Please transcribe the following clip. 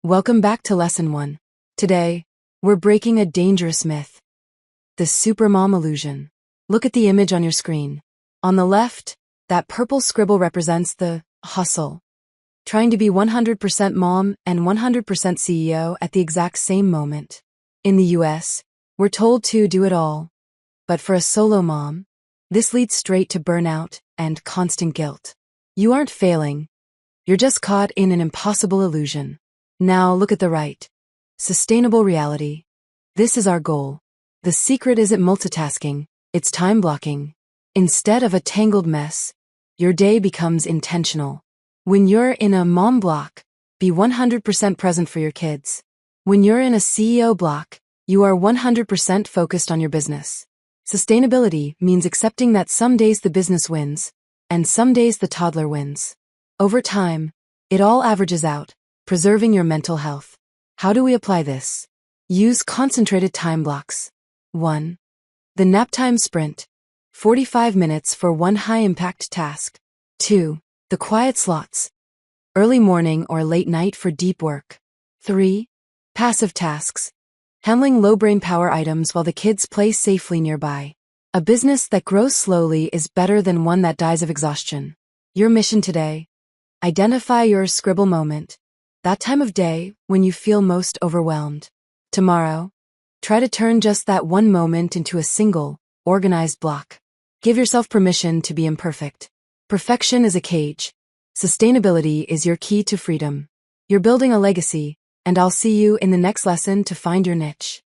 Welcome back to Lesson 1. Today, we're breaking a dangerous myth. The Supermom Illusion. Look at the image on your screen. On the left, that purple scribble represents the hustle. Trying to be 100% mom and 100% CEO at the exact same moment. In the US, we're told to do it all. But for a solo mom, this leads straight to burnout and constant guilt. You aren't failing. You're just caught in an impossible illusion. Now look at the right. Sustainable reality. This is our goal. The secret isn't multitasking, it's time blocking. Instead of a tangled mess, your day becomes intentional. When you're in a mom block, be 100% present for your kids. When you're in a CEO block, you are 100% focused on your business. Sustainability means accepting that some days the business wins, and some days the toddler wins. Over time, it all averages out, preserving your mental health. How do we apply this? Use concentrated time blocks. 1. The nap time sprint. 45 minutes for one high-impact task. 2. The quiet slots. Early morning or late night for deep work. 3. Passive tasks. Handling low brain power items while the kids play safely nearby. A business that grows slowly is better than one that dies of exhaustion. Your mission today: identify your scribble moment, that time of day when you feel most overwhelmed. Tomorrow, try to turn just that one moment into a single, organized block. Give yourself permission to be imperfect. Perfection is a cage. Sustainability is your key to freedom. You're building a legacy, and I'll see you in the next lesson to find your niche.